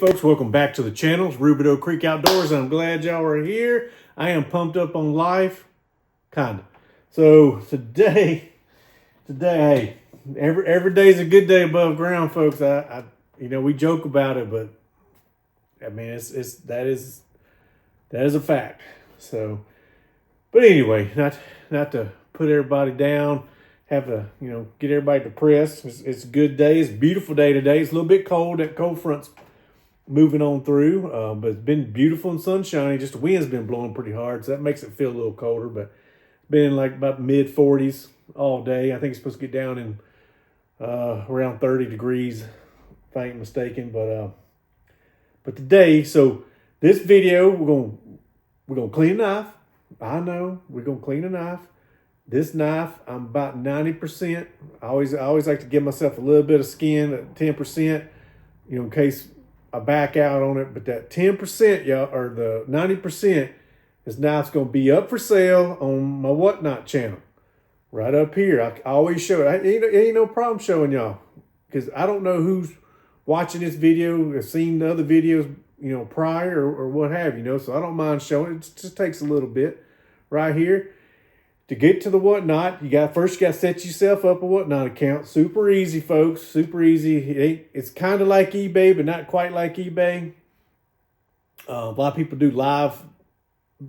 folks, welcome back to the channel. It's Rubidoux Creek Outdoors. I'm glad y'all are here. I am pumped up on life, kinda. So today, hey, every day's a good day above ground, folks. We joke about it, but I mean, that is a fact. So, but anyway, not to put everybody down, have to get everybody depressed. It's a good day. It's a beautiful day today. It's a little bit cold. That cold front's moving on through, but it's been beautiful and sunshiny. Just the wind's been blowing pretty hard, so that makes it feel a little colder. But it's been like about mid 40s all day. I think it's supposed to get down in around 30 degrees, if I ain't mistaken. But today, so this video, we're gonna clean a knife. I know we're gonna clean a knife. This knife, I'm about 90%. I always like to give myself a little bit of skin at 10%, in case I back out on it. But that 10%, y'all, or the 90%, this knife's gonna be up for sale on my Whatnot channel, right up here. I always show it. Ain't no problem showing y'all, because I don't know who's watching this video or seen the other videos, prior or what have you, so I don't mind showing it. It just takes a little bit right here. To get to the Whatnot, you got to set yourself up a Whatnot account. Super easy, folks. Super easy. It's kind of like eBay, but not quite like eBay. A lot of people do live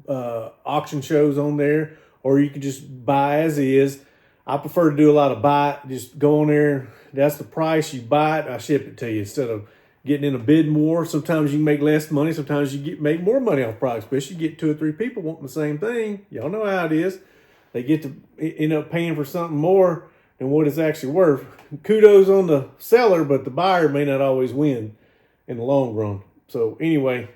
auction shows on there, or you can just buy as is. I prefer to do a lot of buy. Just go on there. That's the price. You buy it, I ship it to you, instead of getting in a bidding war. Sometimes you can make less money. Sometimes you make more money off price, especially you get 2 or 3 people wanting the same thing. Y'all know how it is. They get to end up paying for something more than what it's actually worth. Kudos on the seller, but the buyer may not always win in the long run. So anyway,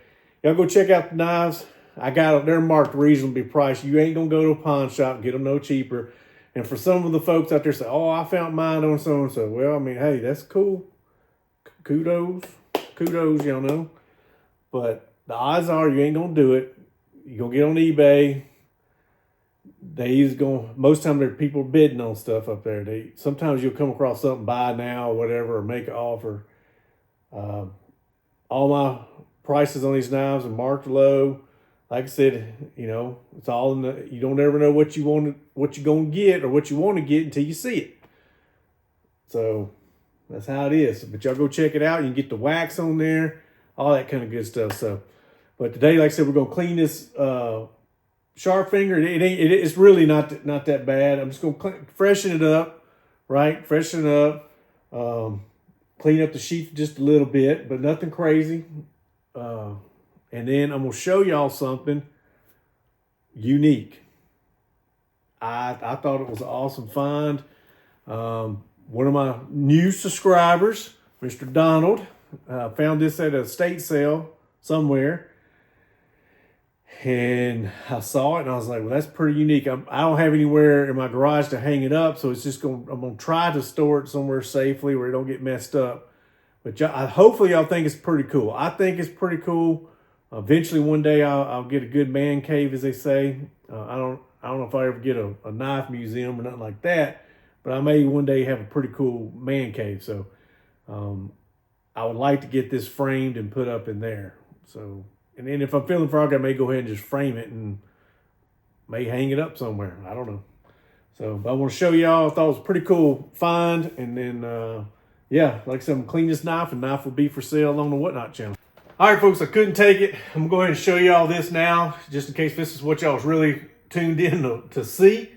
y'all go check out the knives. I got them. They're marked reasonably priced. You ain't going to go to a pawn shop and get them no cheaper. And for some of the folks out there say, oh, I found mine on so-and-so. Well, I mean, hey, that's cool. Kudos, y'all. But the odds are you ain't going to do it. You're going to get on eBay. Most times there are people bidding on stuff up there. Sometimes you'll come across something, buy now or whatever, or make an offer. All my prices on these knives are marked low. Like I said, it's all you don't ever know what you're gonna get or what you want to get until you see it. So that's how it is. But y'all go check it out. You can get the wax on there, all that kind of good stuff. So, but today, like I said, we're gonna clean this sharp finger. It's really not that bad. I'm just gonna freshen it up, right? Freshen it up, clean up the sheath just a little bit, but nothing crazy. And then I'm gonna show y'all something unique. I thought it was an awesome find. One of my new subscribers, Mr. Donald, found this at a estate sale somewhere. And I saw it and I was like, well, that's pretty unique. I don't have anywhere in my garage to hang it up. So I'm going to try to store it somewhere safely where it don't get messed up. But hopefully y'all think it's pretty cool. I think it's pretty cool. Eventually one day I'll get a good man cave, as they say. I don't know if I ever get a knife museum or nothing like that, but I may one day have a pretty cool man cave. So I would like to get this framed and put up in there. So, and then if I'm feeling froggy, I may go ahead and just frame it and may hang it up somewhere. I don't know. So, but I want to show y'all. I thought it was a pretty cool find. And then, yeah, like I said, I'm going to clean this knife, and knife will be for sale on the Whatnot channel. All right, folks, I couldn't take it. I'm going to go ahead and show y'all this now, just in case this is what y'all was really tuned in to see.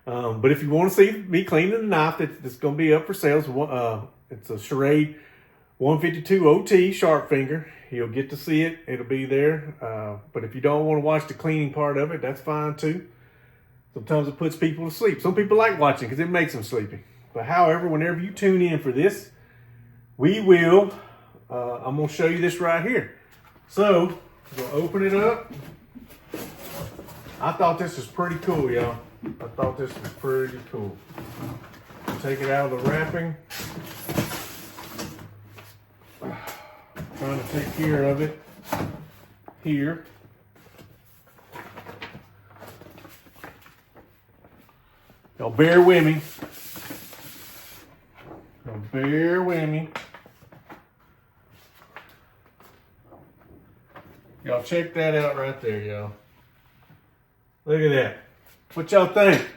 But if you want to see me cleaning the knife, that's going to be up for sale. It's a SCHRADE 152 OT sharp finger. You'll get to see it. It'll be there. But if you don't want to watch the cleaning part of it, that's fine too. Sometimes it puts people to sleep. Some people like watching because it makes them sleepy. But however, whenever you tune in for this, I'm going to show you this right here. So we'll open it up. I thought this was pretty cool, y'all. I thought this was pretty cool. Take it out of the wrapping. Trying to take care of it here. Y'all bear with me. Bear with me. y'all. Check that out right there, y'all. Look at that. What y'all think?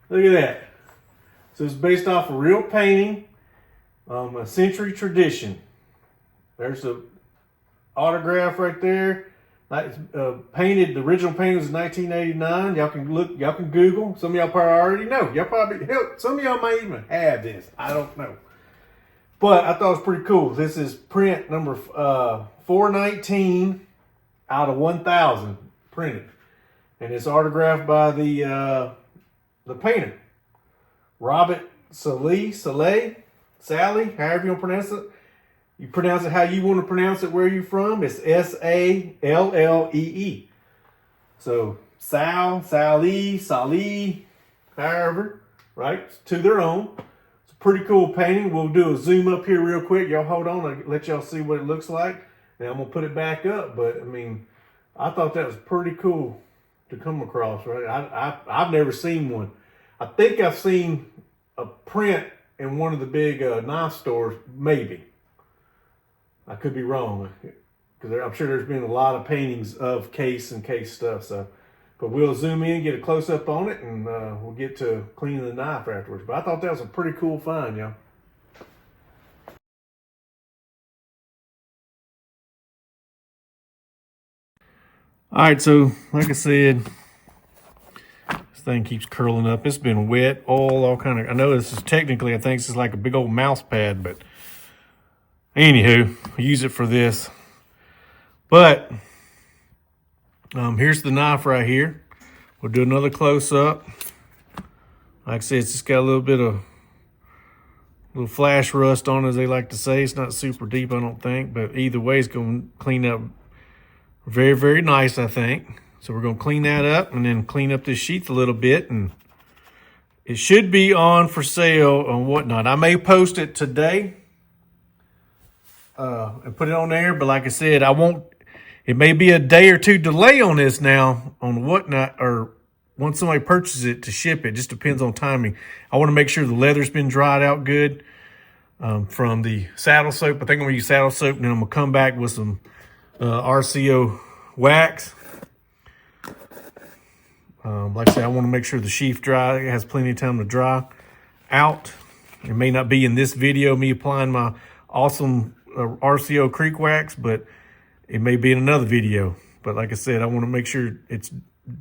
Look at that. So it's based off a real painting, a century tradition. There's the autograph right there. Like, painted, the original painting was 1989. Y'all can look, y'all can Google. Some of y'all probably already know. Y'all probably, hell, some of y'all might even have this. I don't know. But I thought it was pretty cool. This is print number 419 out of 1,000 printed. And it's autographed by the painter, Robert Sally, however you want to pronounce it. You pronounce it how you want to pronounce it where you're from. It's Sallee. So Sally, however, right? To their own. It's a pretty cool painting. We'll do a zoom up here real quick. Y'all hold on. I'll let y'all see what it looks like. And I'm going to put it back up. But, I mean, I thought that was pretty cool to come across, right? I've never seen one. I think I've seen a print in one of the big knife stores, maybe. I could be wrong, because I'm sure there's been a lot of paintings of case and case stuff. So, but we'll zoom in, get a close up on it, and we'll get to cleaning the knife afterwards. But I thought that was a pretty cool find, y'all. All right, so like I said, this thing keeps curling up. It's been wet, all kind of. I know this is technically, I think this is like a big old mouse pad, but anywho, I use it for this. But here's the knife right here. We'll do another close up. Like I said, it's just got a little flash rust on it, as they like to say. It's not super deep, I don't think, but either way, it's going to clean up very, very nice, I think. So we're going to clean that up and then clean up this sheath a little bit, and it should be on for sale and whatnot. I may post it today and put it on there, but like I said, it may be a day or two delay on this now on whatnot, or once somebody purchases it to ship it. Just depends on timing. I want to make sure the leather's been dried out good from the saddle soap. I think I'm going to use saddle soap, and then I'm going to come back with some RCO wax. Like I said, I want to make sure the sheath dry. It has plenty of time to dry out. It may not be in this video, me applying my awesome RCO creek wax, but it may be in another video. But like I said, I want to make sure it's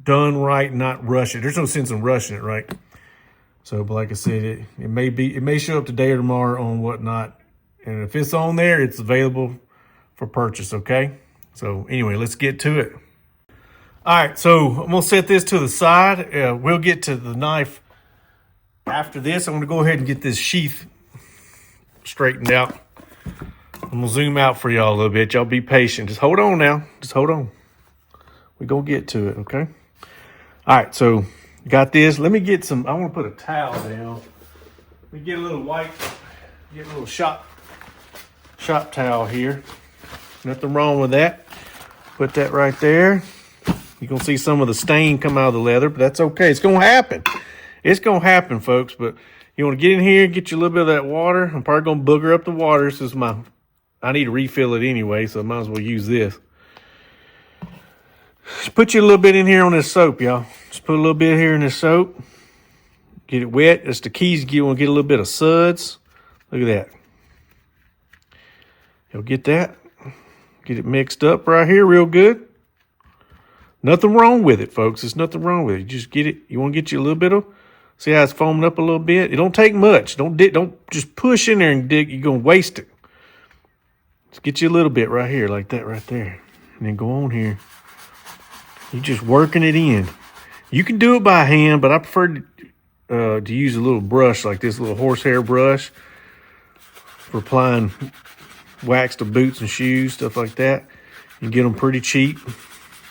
done right, not rush it. There's no sense in rushing it, right? So, but like I said, it may show up today or tomorrow on whatnot. And if it's on there, it's available for purchase, okay? So anyway, let's get to it. All right, so I'm going to set this to the side. We'll get to the knife after this. I'm going to go ahead and get this sheath straightened out. I'm going to zoom out for y'all a little bit. Y'all be patient. Just hold on now. Just hold on. We're going to get to it, okay? All right, so got this. Let me get some, I want to put a towel down. Let me get a little get a little shop towel here. Nothing wrong with that. Put that right there. You're going to see some of the stain come out of the leather, but that's okay. It's going to happen. It's going to happen, folks. But you want to get in here, get you a little bit of that water. I'm probably going to booger up the water. This is I need to refill it anyway, so I might as well use this. Just put you a little bit in here on this soap, y'all. Just put a little bit here in this soap. Get it wet. That's the keys. You want to get a little bit of suds. Look at that. You'll get that. Get it mixed up right here real good. Nothing wrong with it, folks. There's nothing wrong with it. You just get it. You want to get you a little bit of, see how it's foaming up a little bit? It don't take much. Don't just push in there and dig. You're going to waste it. Just get you a little bit right here, like that right there. And then go on here. You're just working it in. You can do it by hand, but I prefer to use a little brush like this, little horsehair brush for applying wax to boots and shoes, stuff like that. You get them pretty cheap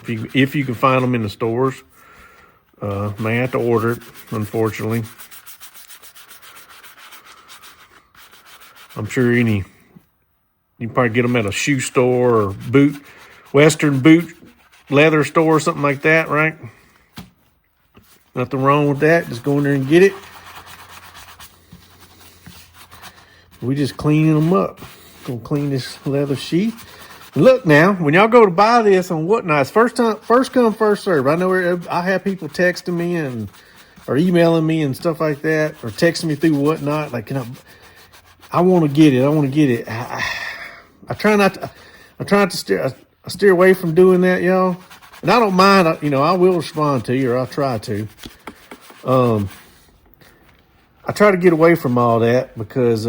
if you can find them in the stores. May have to order it, unfortunately. I'm sure you can probably get them at a shoe store or Western boot leather store or something like that, right? Nothing wrong with that. Just go in there and get it. We just cleaning them up. Gonna clean this leather sheath. Look now, when y'all go to buy this on Whatnot, it's first come, first serve. I know I have people texting me or emailing me and stuff like that, or texting me through Whatnot. Like, I want to get it. I want to get it. I try not to. I try not to steer. I steer away from doing that, y'all. And I don't mind. I will respond to you, or I'll try to. I try to get away from all that because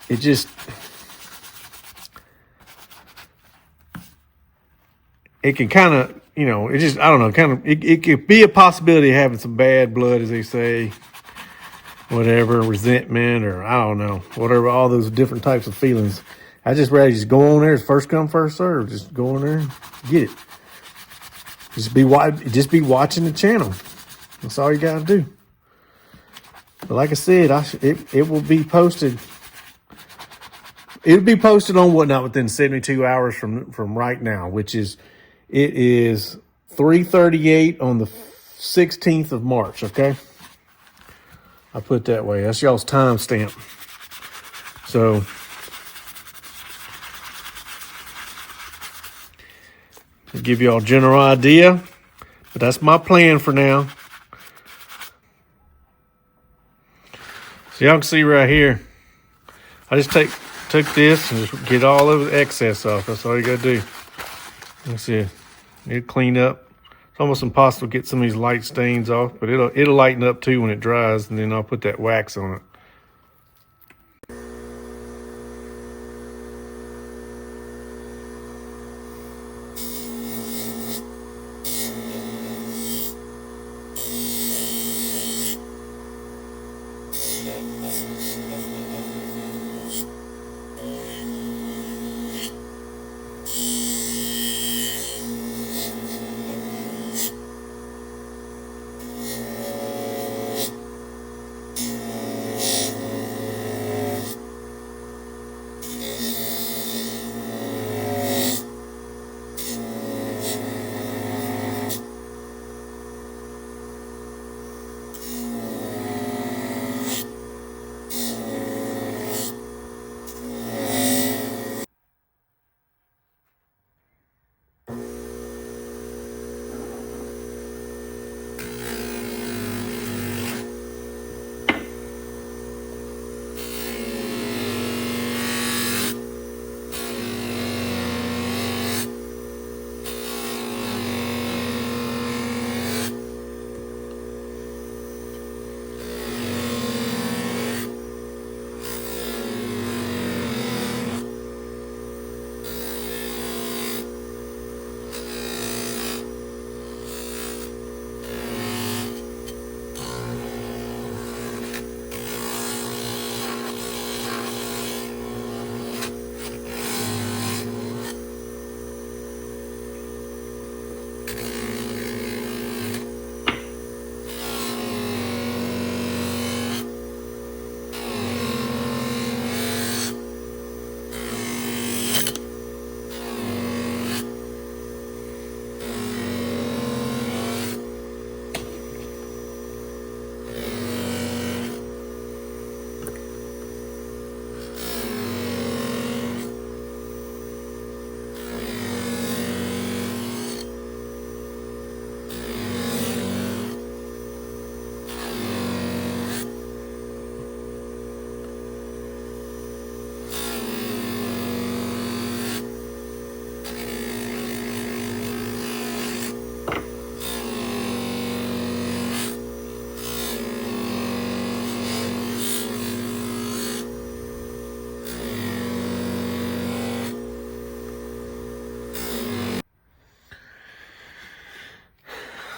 it just. It can kind of, it just, I don't know, it could be a possibility of having some bad blood, as they say, whatever, resentment, or I don't know, whatever, all those different types of feelings. I just rather just go on there, it's first come, first serve. Just go on there and get it. Just be watching the channel. That's all you got to do. But like I said, it will be posted. It'll be posted on Whatnot within 72 hours from right now, which is, it is 3:38 on the 16th of March, okay? I put it that way. That's y'all's timestamp. So, to give y'all a general idea, but that's my plan for now. So y'all can see right here, I just took this and just get all of the excess off. That's all you gotta do. Let's see. It'll clean up. It's almost impossible to get some of these light stains off, but it'll lighten up too when it dries, and then I'll put that wax on it.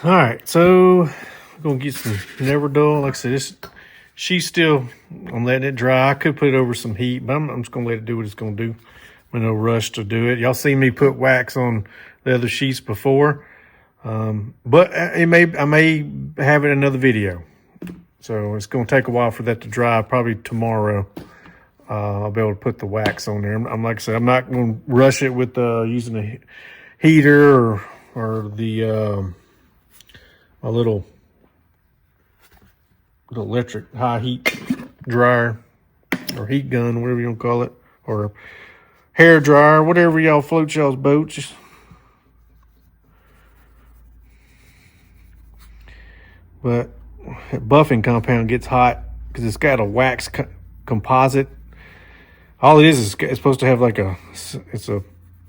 All right, so I'm gonna get some Never Dull. Like I said, she's still, I'm letting it dry. I could put it over some heat, but I'm just gonna let it do what it's gonna do. I'm in no rush to do it. Y'all see me put wax on the other sheets before, but I may have it in another video. So it's gonna take a while for that to dry. Probably tomorrow, I'll be able to put the wax on there. I'm like I said, I'm not gonna rush it with using a heater or the a little electric high heat dryer or heat gun, whatever you want to call it, or hair dryer, whatever y'all float y'all's boat. Just but buffing compound gets hot because it's got a wax composite. All it is it's supposed to have like it's a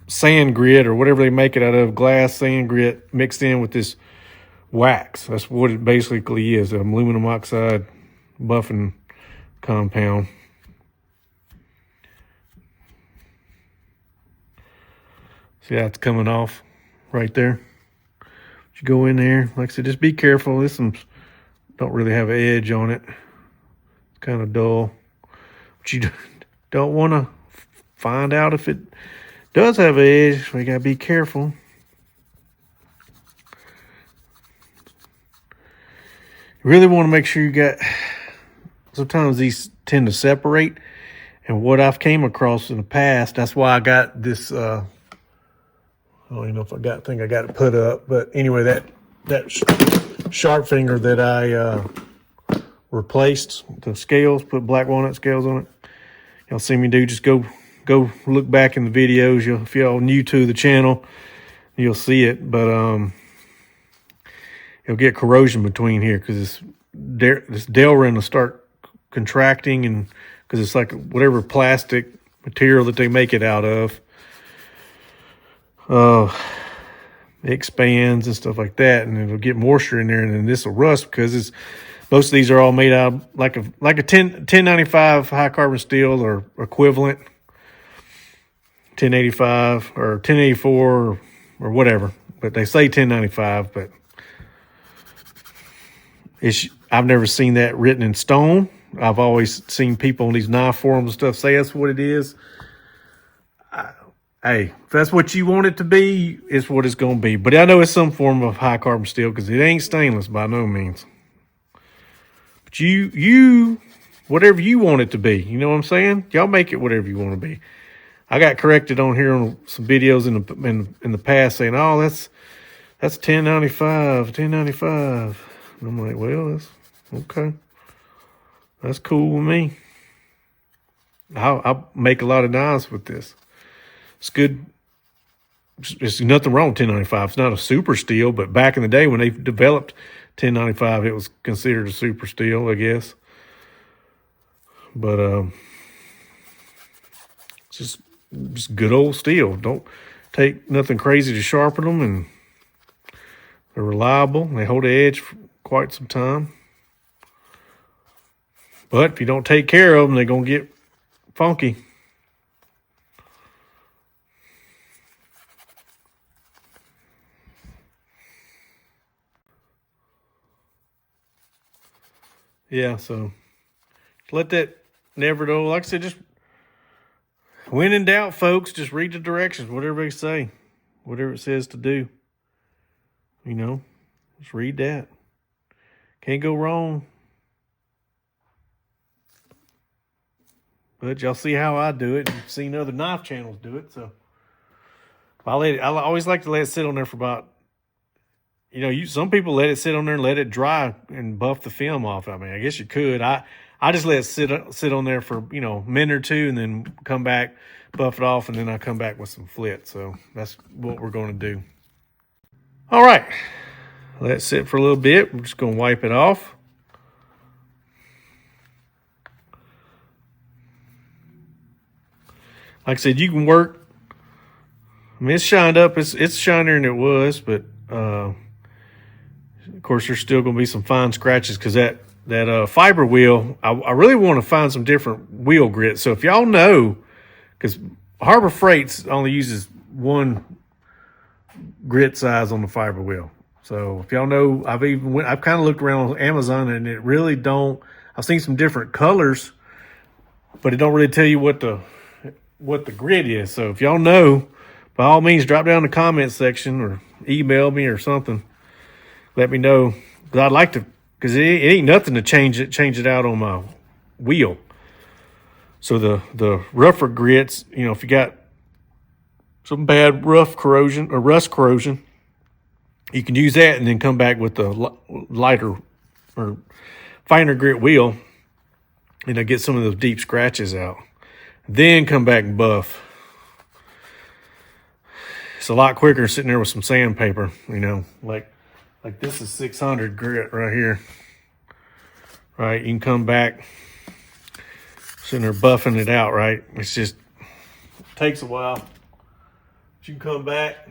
sand grit or whatever they make it out of, glass sand grit mixed in with this wax. That's what it basically is, an aluminum oxide buffing compound. See how it's coming off right there? You go in there, like I said, just be careful. This one don't really have an edge on it. It's kind of dull. But you don't want to find out if it does have an edge. We gotta be careful. You really want to make sure you got. Sometimes these tend to separate, and what I've came across in the past, that's why I got this. I don't even know if I think I got it put up, but anyway, that sharp finger that I replaced the scales, put black walnut scales on it. Y'all see me do? Just go look back in the videos. If y'all new to the channel, you'll see it. But you'll get corrosion between here because this Delrin will start contracting, and because it's like whatever plastic material that they make it out of. It expands and stuff like that, and it'll get moisture in there, and then this will rust because most of these are all made out of like a 1095 high carbon steel or equivalent, 1085 or 1084 or whatever, but they say 1095, but I've never seen that written in stone. I've always seen people on these knife forums and stuff say that's what it is. Hey, if that's what you want it to be, it's what it's going to be. But I know it's some form of high carbon steel because it ain't stainless by no means. But you, whatever you want it to be, you know what I'm saying? Y'all make it whatever you want to be. I got corrected on here on some videos in the past saying, oh, that's 1095. And I'm like, well, that's okay. That's cool with me. I'll make a lot of knives with this. It's good. There's nothing wrong with 1095. It's not a super steel, but back in the day when they developed 1095, it was considered a super steel, I guess. But it's just good old steel. Don't take nothing crazy to sharpen them, and they're reliable. They hold the edge for quite some time. But if you don't take care of them, they're going to get funky. Yeah, so let that never go. Like I said, just when in doubt, folks, just read the directions, whatever they say, whatever it says to do. You know, just read that. Can't go wrong. But y'all see how I do it. You've seen other knife channels do it, so I always like to let it sit on there for about. Some people let it sit on there and let it dry and buff the film off. I mean, I guess you could. I just let it sit on there for, a minute or two and then come back, buff it off, and then I come back with some flit. So that's what we're going to do. All right. Let it sit for a little bit. We're just going to wipe it off. Like I said, you can work. I mean, it's shined up. It's shinier than it was, but of course, there's still going to be some fine scratches because that fiber wheel, I really want to find some different wheel grits. So if y'all know, because Harbor Freight's only uses one grit size on the fiber wheel. So if y'all know, I've kind of looked around on Amazon, and it really don't. I've seen some different colors, but it don't really tell you what the grit is. So if y'all know, by all means, drop down in the comment section or email me or something. Let me know, because I'd like to, because it ain't nothing to change it out on my wheel. So the rougher grits, if you got some bad rough corrosion or rust corrosion, you can use that and then come back with the lighter or finer grit wheel, and get some of those deep scratches out. then come back and buff. It's a lot quicker sitting there with some sandpaper, you know, like this is 600 grit right here. Right, you can come back, sitting there buffing it out, right? It's just, takes a while. But you can come back.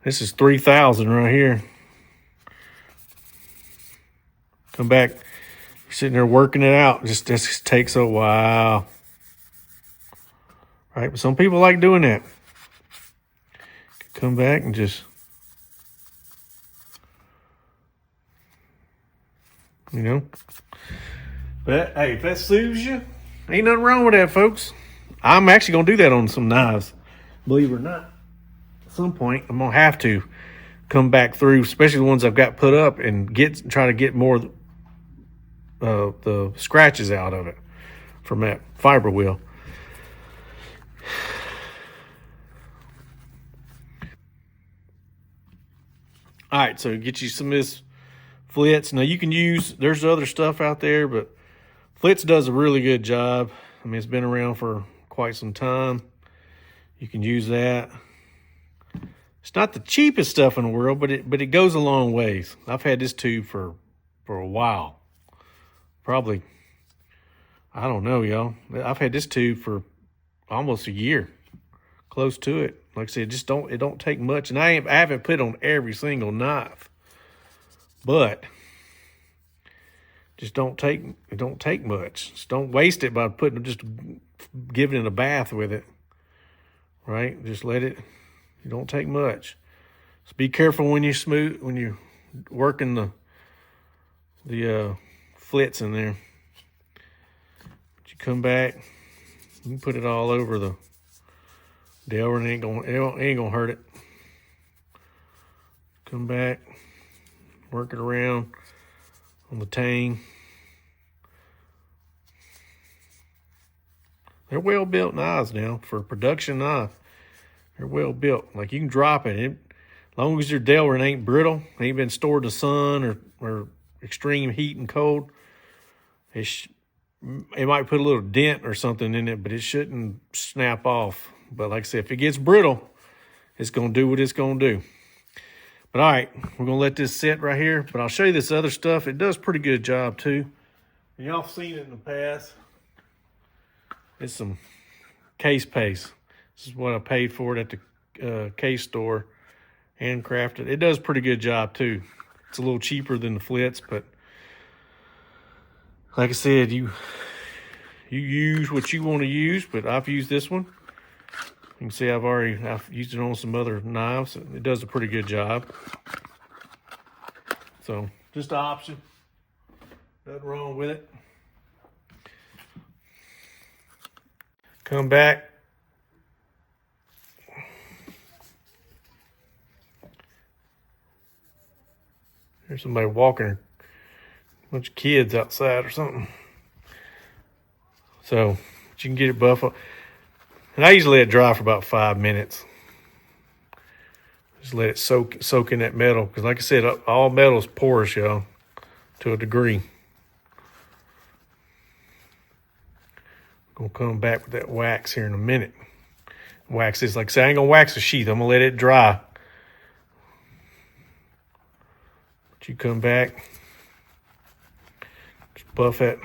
This is 3,000 right here. Come back, you're sitting there working it out. Just takes a while. Right, but some people like doing that. Come back and just, you know. But hey, if that soothes you, ain't nothing wrong with that, folks. I'm actually gonna do that on some knives, believe it or not. At some point, I'm gonna have to come back through, especially the ones I've got put up, and try to get more the scratches out of it from that fiber wheel. All right, so get you some of this Flitz. Now you can use, there's other stuff out there, but Flitz does a really good job. I mean, it's been around for quite some time. You can use that. It's not the cheapest stuff in the world, but it goes a long ways. I've had this tube for a while. Probably, I don't know, y'all. I've had this tube for almost a year, close to it. Like I said, it don't take much, and I haven't put it on every single knife, but it don't take much. Just don't waste it by just giving it a bath with it, right? Just let it. It don't take much. So be careful when you're working the Flitz in there. But you come back, you can put it all over the Delver, and it ain't gonna hurt it. Come back, work it around on the tang. They're well built knives now for a production knife. They're well built. Like you can drop it. As long as your Delver ain't brittle, ain't been stored in the sun or extreme heat and cold, it might put a little dent or something in it, but it shouldn't snap off. But like I said, if it gets brittle, it's going to do what it's going to do. But all right, we're going to let this sit right here. But I'll show you this other stuff. It does a pretty good job too. Y'all have seen it in the past. It's some case paste. This is what I paid for it at the case store. Handcrafted. It does a pretty good job too. It's a little cheaper than the Flitz, but like I said, you use what you want to use, but I've used this one. You can see I've used it on some other knives. It does a pretty good job. So just an option. Nothing wrong with it. Come back. There's somebody walking, a bunch of kids outside or something. So you can get it buff up. And I usually let it dry for about 5 minutes. Just let it soak in that metal. Because like I said, all metal is porous, y'all, to a degree. Gonna come back with that wax here in a minute. Wax this, like I said, I ain't gonna wax the sheath. I'm gonna let it dry. But you come back, just buff it.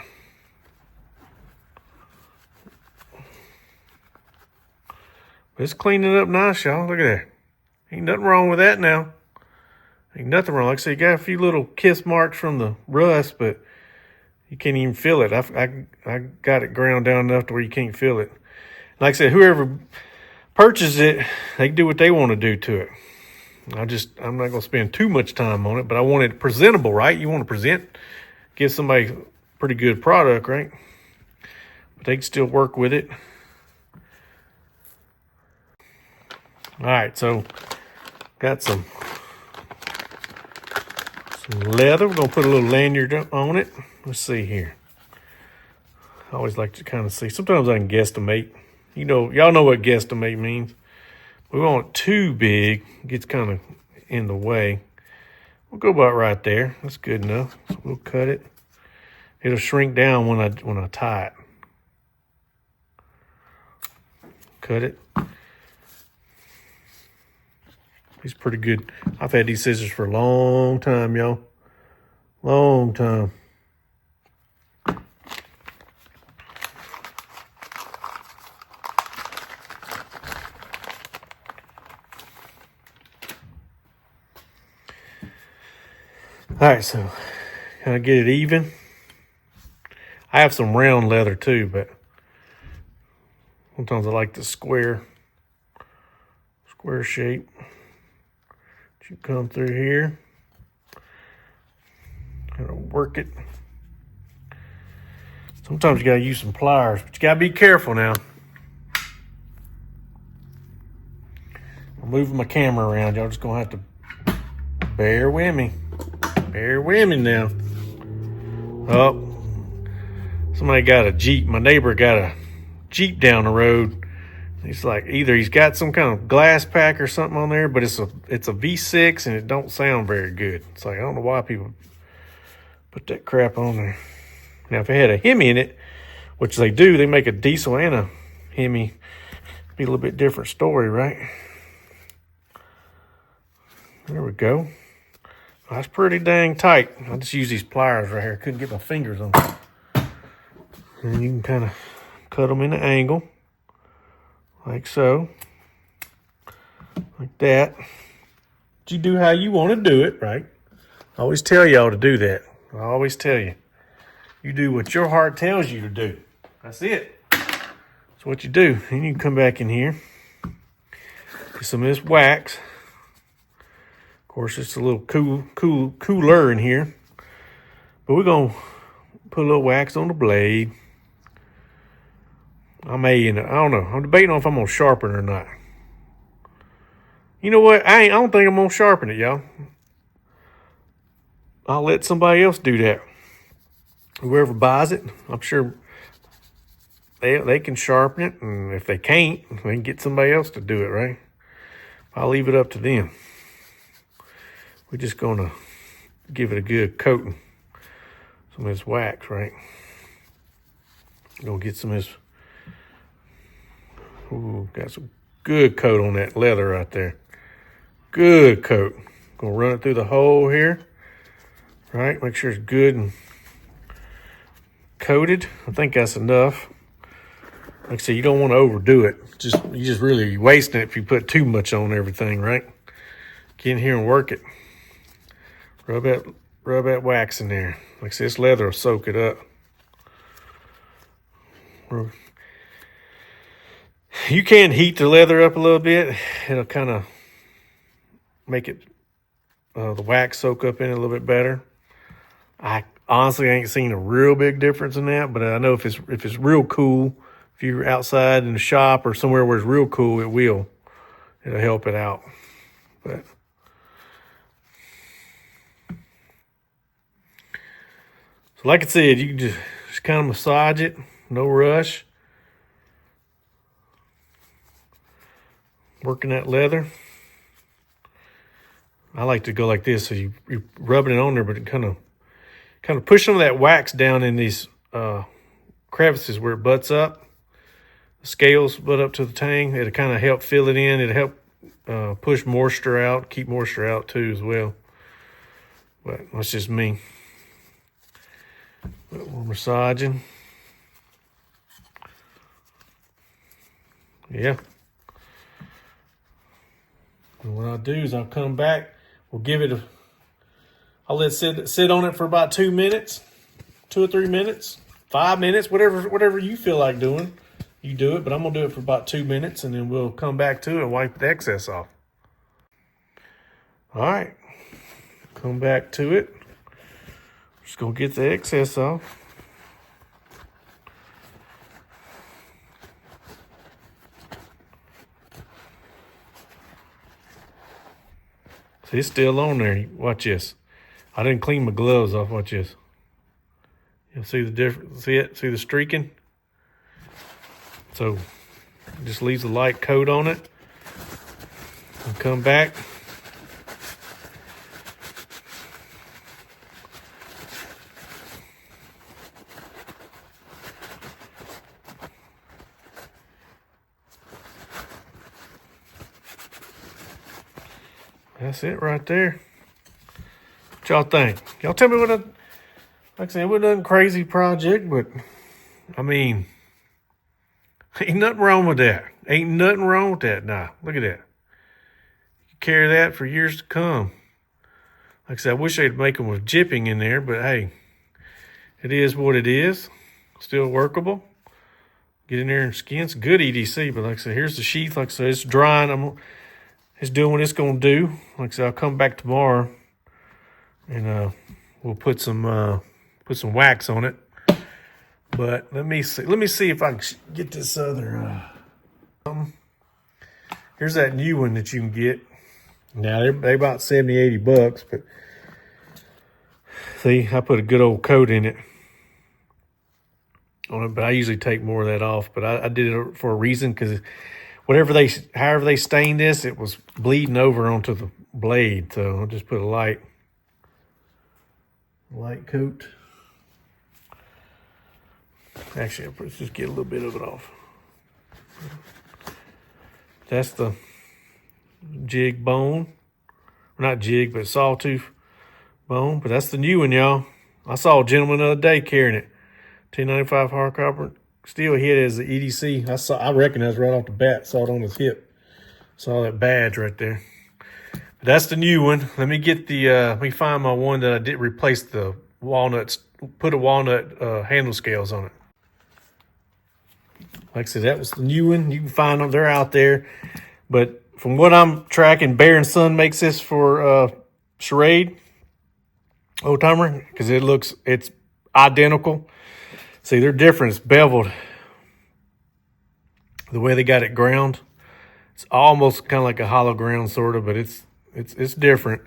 It's cleaning up nice, y'all. Look at that. Ain't nothing wrong with that now. Ain't nothing wrong. Like I said, you got a few little kiss marks from the rust, but you can't even feel it. I got it ground down enough to where you can't feel it. Like I said, whoever purchases it, they can do what they want to do to it. I'm not going to spend too much time on it, but I want it presentable, right? You want to give somebody a pretty good product, right? But they can still work with it. All right, so got some leather. We're gonna put a little lanyard on it. Let's see here. I always like to kind of see. Sometimes I can guesstimate. You know, y'all know what guesstimate means. We want it too big. It gets kind of in the way. We'll go about right there. That's good enough. So we'll cut it. It'll shrink down when I tie it. cut it. He's pretty good. I've had these scissors for a long time, y'all. Long time. All right, so kind of get it even. I have some round leather too, but sometimes I like the square shape. You come through here, kind of work it. Sometimes you gotta use some pliers, but you gotta be careful now. I'm moving my camera around. Y'all just gonna have to bear with me. Bear with me now. Oh, somebody got a Jeep. My neighbor got a Jeep down the road. It's like either he's got some kind of glass pack or something on there, but it's a V6 and it don't sound very good. It's like, I don't know why people put that crap on there. Now, if it had a Hemi in it, which they do, they make a diesel and a Hemi. It'd be a little bit different story, right? There we go. That's pretty dang tight. I just use these pliers right here. Couldn't get my fingers on them. And you can kind of cut them in an angle. Like so. Like that. But you do how you want to do it, right? I always tell y'all to do that. I always tell you. You do what your heart tells you to do. That's it. That's what you do. And you can come back in here. Get some of this wax. Of course, it's a little cooler in here. But we're going to put a little wax on the blade. I don't know. I'm debating on if I'm going to sharpen it or not. You know what? I don't think I'm going to sharpen it, y'all. I'll let somebody else do that. Whoever buys it, I'm sure they can sharpen it. And if they can't, they can get somebody else to do it, right? I'll leave it up to them. We're just going to give it a good coating. Some of this wax, right? Gonna get some of this. Ooh, got some good coat on that leather right there. Good coat. Gonna run it through the hole here. Right, make sure it's good and coated. I think that's enough. Like I said, you don't want to overdo it. You just really wasting it if you put too much on everything, right? Get in here and work it. Rub that wax in there. Like I said, this leather will soak it up. You can heat the leather up a little bit. It'll kind of make it the wax soak up in it a little bit better. I honestly ain't seen a real big difference in that, but I know if it's real cool, if you're outside in the shop or somewhere where it's real cool, it'll help it out. But so like I said, you can just kind of massage it, no rush. Working that leather. I like to go like this, so you're rubbing it on there, but it kind of push some of that wax down in these crevices where it butts up. The scales butt up to the tang. It'll kind of help fill it in. It'll help push moisture out, keep moisture out too as well. But that's just me. But we're massaging. Yeah. And what I'll do is I'll come back. We'll give it I'll let it sit on it for about 2 minutes, 2 or 3 minutes, 5 minutes, whatever you feel like doing. You do it, but I'm gonna do it for about 2 minutes, and then we'll come back to it and wipe the excess off. All right, come back to it. Just gonna get the excess off. See, it's still on there. Watch this. I didn't clean my gloves off. Watch this. You'll see the difference. See it? See the streaking? So, it just leaves a light coat on it. And come back. That's it right there. What y'all think? Y'all tell me what like I said, it wasn't a crazy project, but I mean, ain't nothing wrong with that. Ain't nothing wrong with that. Nah, look at that. You carry that for years to come. Like I said, I wish they'd make them with jipping in there, but hey, it is what it is. Still workable. Get in there and skin. It's good EDC, but like I said, here's the sheath. Like I said, it's drying. It's doing what it's going to do. Like I said, I'll come back tomorrow and we'll put some wax on it. But let me see. Let me see if I can get this other. Here's that new one that you can get. Now they're about 70, 80 bucks, but see, I put a good old coat in it on it, but I usually take more of that off. But I did it for a reason, because however they stained this, it was bleeding over onto the blade. So I'll just put a light coat. Actually, let's just get a little bit of it off. That's the jig bone. Not jig, but sawtooth bone. But that's the new one, y'all. I saw a gentleman the other day carrying it. 1095 hard copper. Still hit as the EDC. I recognized right off the bat. Saw it on his hip. Saw that badge right there. But that's the new one. Let me get let me find my one that I did replace the walnuts. Put a walnut handle scales on it. Like I said, that was the new one. You can find them. They're out there. But from what I'm tracking, Bear & Son makes this for SCHRADE old timer, because it's identical. See, they're different. It's beveled. The way they got it ground, it's almost kind of like a hollow ground, sort of, but it's different.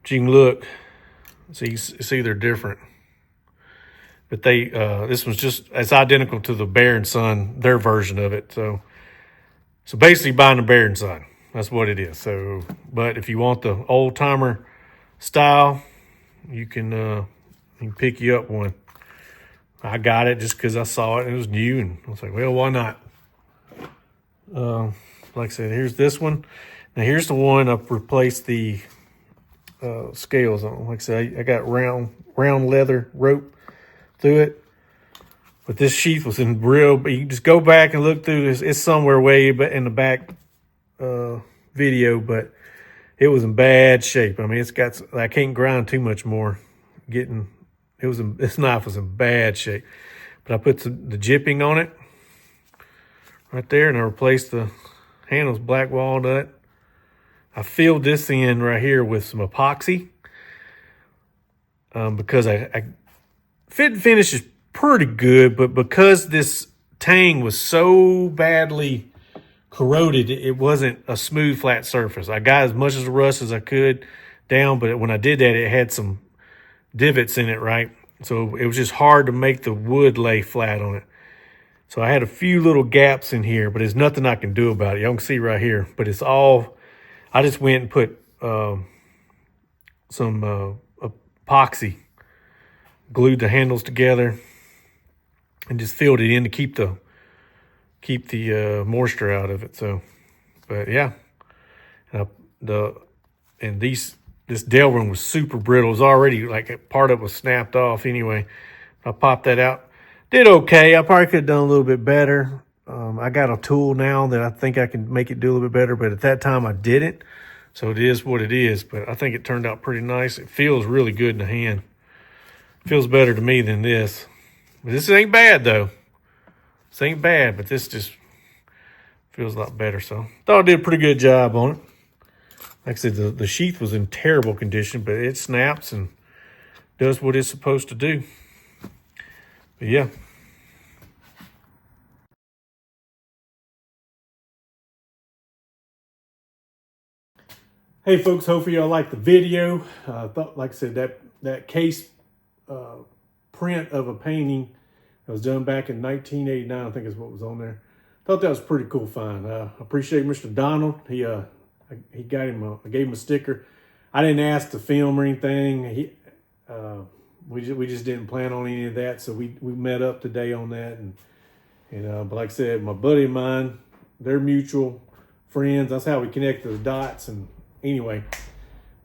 But you can look, see they're different. But this one's it's identical to the Bear & Son, their version of it. So basically buying the Bear & Son. That's what it is. So, but if you want the old timer style, you can pick you up one. I got it just because I saw it and it was new, and I was like, well, why not? Like I said, here's this one. Now here's the one I've replaced the scales on. Like I said, I got round leather rope through it, but this sheath was in real. You can just go back and look through this. It's somewhere way in the back video, but it was in bad shape. I mean, I can't grind too much more. This knife was in bad shape, but I put the jipping on it right there, and I replaced the handles black walnut. I filled this in right here with some epoxy because fit and finish is pretty good, but because this tang was so badly corroded, it wasn't a smooth, flat surface. I got as much of the rust as I could down, but when I did that, it had some divots in it, right? So it was just hard to make the wood lay flat on it. So I had a few little gaps in here, but there's nothing I can do about it. Y'all can see right here, but it's all, I just went and put some epoxy, glued the handles together, and just filled it in to keep the moisture out of it. So, but yeah, this delrin was super brittle. It was already like part of it was snapped off anyway. I popped that out. Did okay. I probably could have done a little bit better. I got a tool now that I think I can make it do a little bit better, but at that time I didn't. So it is what it is, but I think it turned out pretty nice. It feels really good in the hand. Feels better to me than this. But this ain't bad though. This ain't bad, but this just feels a lot better. So thought I did a pretty good job on it. Like I said, the sheath was in terrible condition, but it snaps and does what it's supposed to do. But yeah. Hey folks, hopefully y'all liked the video. Thought, like I said, that case print of a painting that was done back in 1989, I think is what was on there. Thought that was a pretty cool find. I appreciate Mr. Donald. I gave him a sticker. I didn't ask to film or anything. We just didn't plan on any of that, so we met up today on that. But like I said, my buddy of mine, they're mutual friends. That's how we connected the dots, and anyway,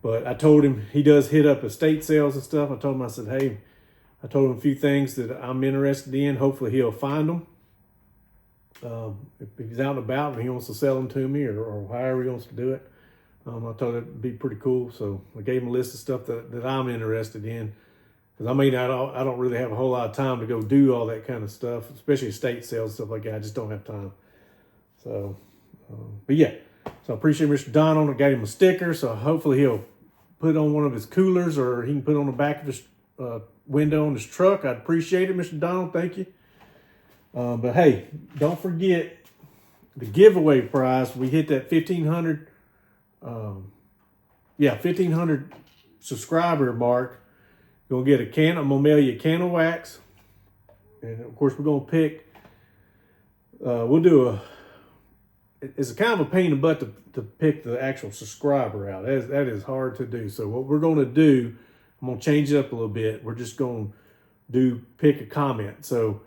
but I told him he does hit up estate sales and stuff. I told him, I said, hey, I told him a few things that I'm interested in. Hopefully he'll find them. If he's out and about and he wants to sell them to me or however he wants to do it. I thought it'd be pretty cool. So I gave him a list of stuff that I'm interested in. Because I mean, I don't really have a whole lot of time to go do all that kind of stuff, especially estate sales, stuff like that. I just don't have time. So, but yeah. So I appreciate Mr. Donald. I got him a sticker. So hopefully he'll put on one of his coolers or he can put on the back of his window on his truck. I'd appreciate it, Mr. Donald. Thank you. But hey, don't forget the giveaway prize. We hit that 1,500, 1,500 subscriber mark. You're going to get a can. I'm going to mail you a can of wax. And of course, we're going to pick, we'll do it's a kind of a pain in the butt to pick the actual subscriber out. That is hard to do. So what we're going to do, I'm going to change it up a little bit. We're just going to pick a comment. So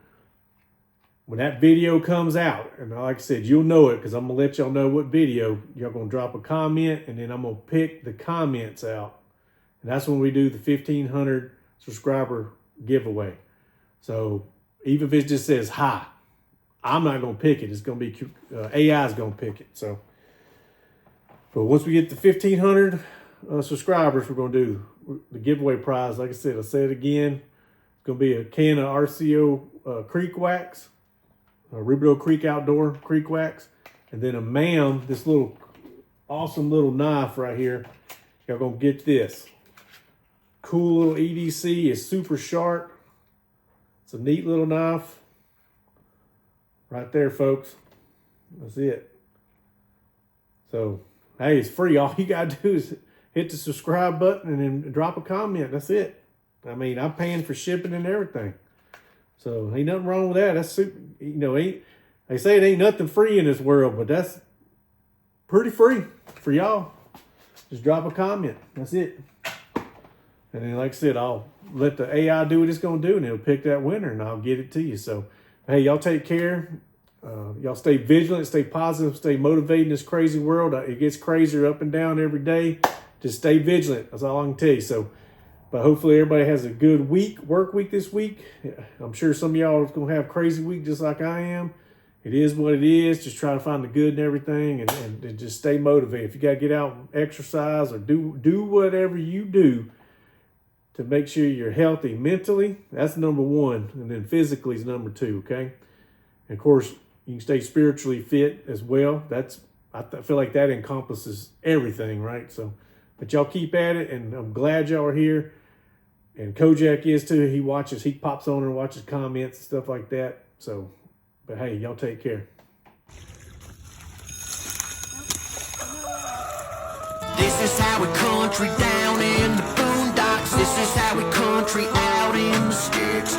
when that video comes out, and like I said, you'll know it because I'm going to let y'all know what video. Y'all going to drop a comment, and then I'm going to pick the comments out. And that's when we do the 1,500 subscriber giveaway. So even if it just says hi, I'm not going to pick it. It's going to be AI is going to pick it. So, but once we get the 1,500 subscribers, we're going to do the giveaway prize. Like I said, I'll say it again. It's going to be a can of RCO Creek Wax, Rubidoux Creek Outdoor Creek Wax, and then a MAM, this little awesome little knife right here. Y'all going to get this. Cool little EDC. It's super sharp. It's a neat little knife. Right there, folks. That's it. So, hey, it's free. All you got to do is hit the subscribe button and then drop a comment. That's it. I mean, I'm paying for shipping and everything. So, ain't nothing wrong with that. That's super, you know, they say it ain't nothing free in this world, but that's pretty free for y'all. Just drop a comment. That's it. And then, like I said, I'll let the AI do what it's going to do, and it'll pick that winner, and I'll get it to you. So, hey, y'all take care. Y'all stay vigilant, stay positive, stay motivated in this crazy world. It gets crazier up and down every day. Just stay vigilant. That's all I can tell you. So, but hopefully everybody has a good work week this week. I'm sure some of y'all are going to have a crazy week just like I am. It is what it is. Just try to find the good in everything and just stay motivated. If you got to get out and exercise or do whatever you do to make sure you're healthy mentally, that's number one. And then physically is number two, okay? And of course, you can stay spiritually fit as well. I feel like that encompasses everything, right? So, but y'all keep at it, and I'm glad y'all are here. And Kojak is too. He pops on and watches comments and stuff like that. So, but hey, y'all take care. This is how we country down in the boondocks. This is how we country out in the sticks.